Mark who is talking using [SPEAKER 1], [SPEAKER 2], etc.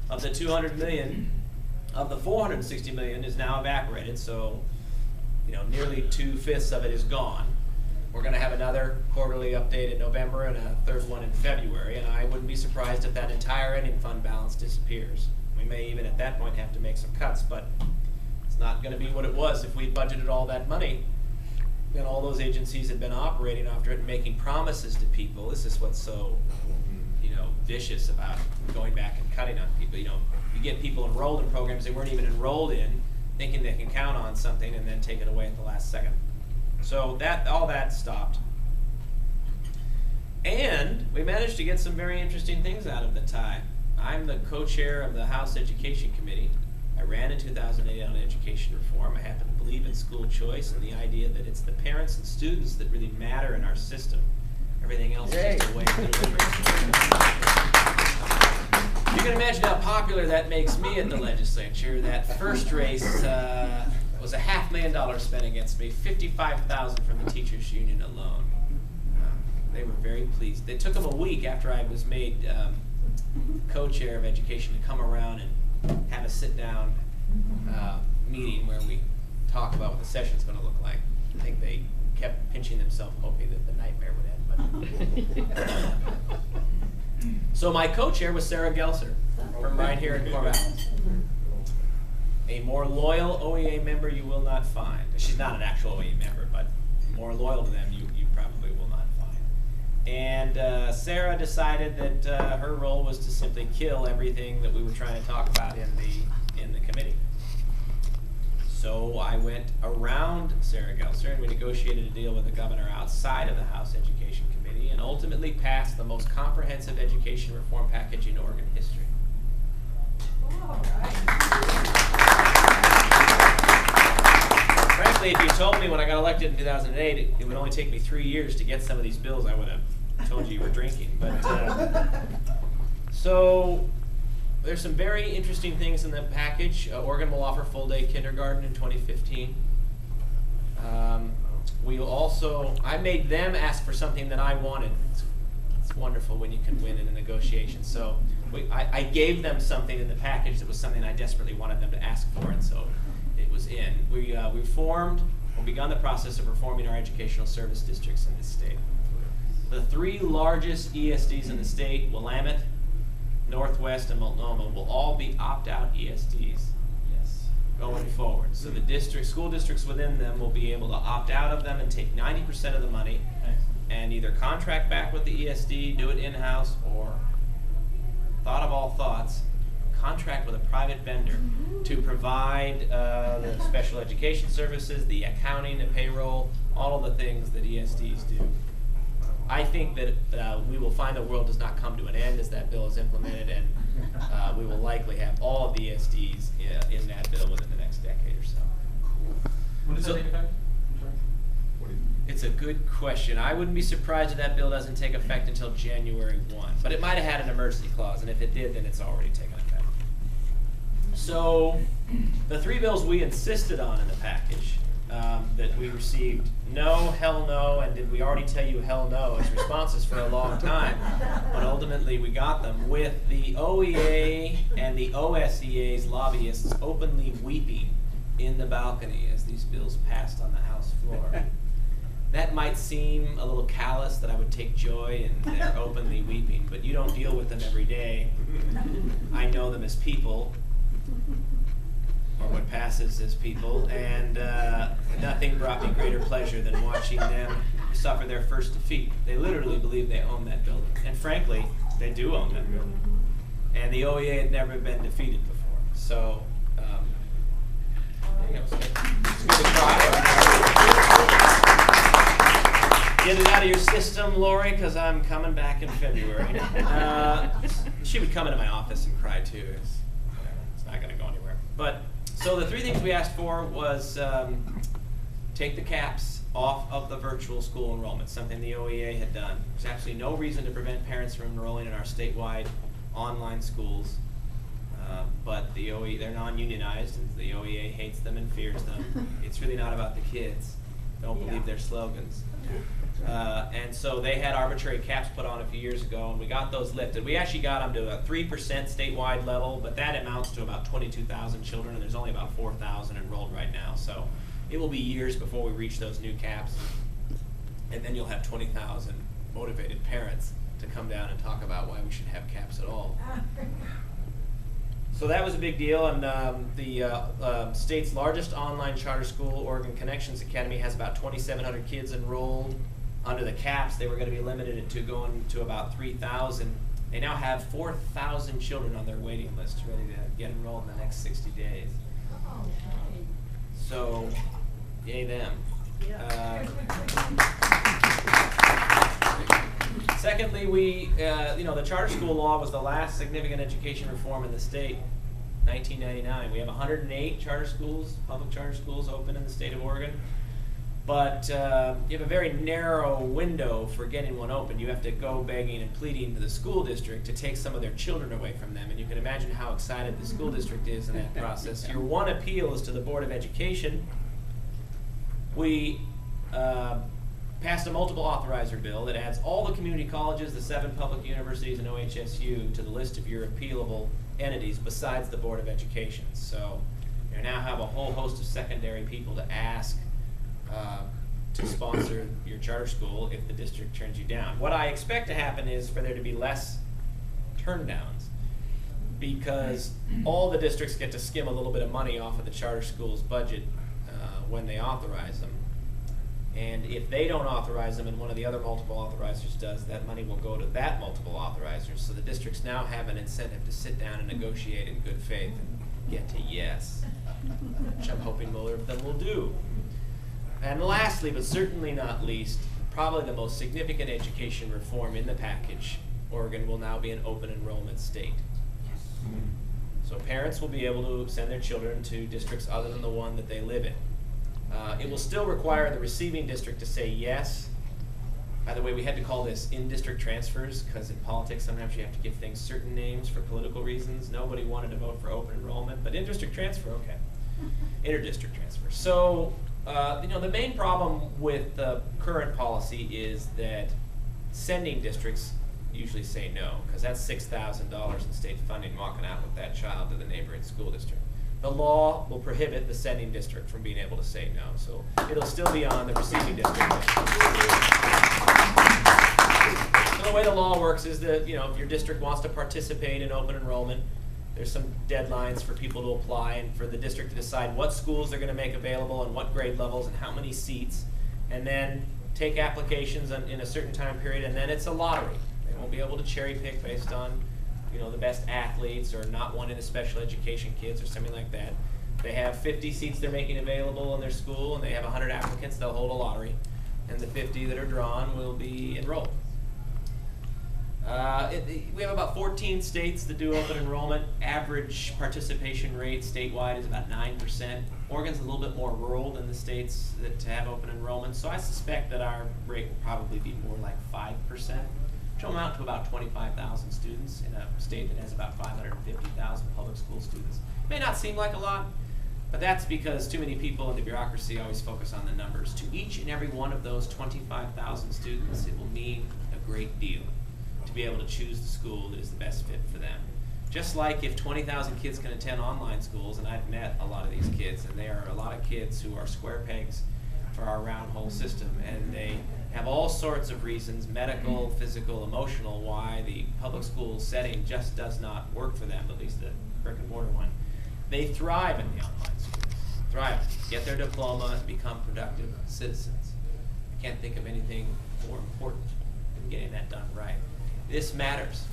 [SPEAKER 1] of the 200 million, of the 460 million is now evaporated, so nearly 2/5 of it is gone. We're going to have another quarterly update in November and a third one in February, and I wouldn't be surprised if that entire ending fund balance disappears. We may even at that point have to make some cuts, but it's not going to be what it was if we budgeted all that money and all those agencies had been operating after it and making promises to people. This is what's so vicious about going back and cutting on people. You get people enrolled in programs they weren't even enrolled in, thinking they can count on something and then take it away at the last second. So all that stopped. And we managed to get some very interesting things out of the tie. I'm the co-chair of the House Education Committee. I ran in 2008 on education reform. I happen to believe in school choice and the idea that it's the parents and students that really matter in our system. Everything else is just a way of delivering. You can imagine how popular that makes me in the legislature. That first race was $500,000 spent against me, $55,000 from the teachers union alone. They were very pleased. It took them a week after I was made co-chair of education to come around and have a sit-down meeting where we talk about what the session's going to look like. I think they kept pinching themselves, hoping that the nightmare would end. But so my co-chair was Sarah Gelser from right here in Corvallis. A more loyal OEA member you will not find. She's not an actual OEA member, but more loyal to them you probably will not find. And Sarah decided that her role was to simply kill everything that we were trying to talk about in the committee. So I went around Sarah Gelser and we negotiated a deal with the governor outside of the House Education Committee and ultimately passed the most comprehensive education reform package in Oregon history.
[SPEAKER 2] All right.
[SPEAKER 1] Frankly, if you told me when I got elected in 2008 it would only take me 3 years to get some of these bills, I would have told you were drinking. But so there's some very interesting things in the package. Oregon will offer full-day kindergarten in 2015. I made them ask for something that I wanted. It's wonderful when you can win in a negotiation. So I gave them something in the package that was something I desperately wanted them to ask for, and so it was in. We begun the process of reforming our educational service districts in this state. The 3 largest ESDs in the state, Willamette, Northwest, and Multnomah, will all be opt-out ESDs going forward. So the school districts within them will be able to opt out of them and take 90% of the money and either contract back with the ESD, do it in-house, or, thought of all thoughts, contract with a private vendor to provide the special education services, the accounting and payroll, all of the things that ESDs do. I think that we will find the world does not come to an end as that bill is implemented, and we will likely have all of the ESDs in that bill within the next decade or so.
[SPEAKER 3] When does that take effect?
[SPEAKER 1] It's a good question. I wouldn't be surprised if that bill doesn't take effect until January 1. But it might have had an emergency clause, and if it did, then it's already taken effect. So the 3 bills we insisted on in the package that we received no, hell no, and did we already tell you hell no as responses for a long time, but ultimately we got them with the OEA and the OSEA's lobbyists openly weeping in the balcony as these bills passed on the House floor. That might seem a little callous that I would take joy in their openly weeping, but you don't deal with them every day. I know them as people, or what passes as people, and nothing brought me greater pleasure than watching them suffer their first defeat. They literally believe they own that building, and frankly, they do own that building. And the OEA had never been defeated before, so it's good to cry. Get it out of your system, Lori, because I'm coming back in February. She would come into my office and cry too. It's not going to go anywhere. But so the 3 things we asked for was take the caps off of the virtual school enrollment, something the OEA had done. There's absolutely no reason to prevent parents from enrolling in our statewide online schools, but the OEA, they're non-unionized, and the OEA hates them and fears them. It's really not about the kids. Don't believe their slogans. And so they had arbitrary caps put on a few years ago, and we got those lifted. We actually got them to a 3% statewide level, but that amounts to about 22,000 children, and there's only about 4,000 enrolled right now. So it will be years before we reach those new caps, and then you'll have 20,000 motivated parents to come down and talk about why we should have caps at all. So that was a big deal, and the state's largest online charter school, Oregon Connections Academy, has about 2,700 kids enrolled. Under the caps, they were going to be limited to going to about 3,000. They now have 4,000 children on their waiting list ready to get enrolled in the next 60 days. So, yay them. Secondly, the charter school law was the last significant education reform in the state, 1999. We have 108 charter schools, public charter schools open in the state of Oregon. But you have a very narrow window for getting one open. You have to go begging and pleading to the school district to take some of their children away from them. And you can imagine how excited the school district is in that process. Your one appeal is to the Board of Education. We passed a multiple authorizer bill that adds all the community colleges, the 7 public universities, and OHSU to the list of your appealable entities besides the Board of Education. So you now have a whole host of secondary people to ask to sponsor your charter school if the district turns you down. What I expect to happen is for there to be less turndowns, because all the districts get to skim a little bit of money off of the charter school's budget when they authorize them. And if they don't authorize them and one of the other multiple authorizers does, that money will go to that multiple authorizer. So the districts now have an incentive to sit down and negotiate in good faith and get to yes, which I'm hoping more of them will do. And lastly, but certainly not least, probably the most significant education reform in the package, Oregon will now be an open enrollment state. So parents will be able to send their children to districts other than the one that they live in. It will still require the receiving district to say yes. By the way, we had to call this in-district transfers because in politics sometimes you have to give things certain names for political reasons. Nobody wanted to vote for open enrollment, but in-district transfer, okay. Inter-district transfer. So the main problem with the current policy is that sending districts usually say no, because that's $6,000 in state funding walking out with that child to the neighboring school district. The law will prohibit the sending district from being able to say no, so it'll still be on the receiving district. So the way the law works is that if your district wants to participate in open enrollment, there's some deadlines for people to apply and for the district to decide what schools they're going to make available and what grade levels and how many seats, and then take applications in a certain time period, and then it's a lottery. They won't be able to cherry pick based on the best athletes or not wanting the special education kids or something like that. They have 50 seats they're making available in their school, and they have 100 applicants. They'll hold a lottery, and the 50 that are drawn will be enrolled. We have about 14 states that do open enrollment. Average participation rate statewide is about 9%. Oregon's a little bit more rural than the states that have open enrollment, so I suspect that our rate will probably be more like 5%, which will amount to about 25,000 students in a state that has about 550,000 public school students. It may not seem like a lot, but that's because too many people in the bureaucracy always focus on the numbers. To each and every one of those 25,000 students, it will mean a great deal to be able to choose the school that is the best fit for them. Just like if 20,000 kids can attend online schools, and I've met a lot of these kids, and there are a lot of kids who are square pegs for our round hole system, and they have all sorts of reasons, medical, physical, emotional, why the public school setting just does not work for them, at least the brick and mortar one. They thrive in the online schools. Thrive, get their diploma, and become productive citizens. I can't think of anything more important than getting that done right. This matters.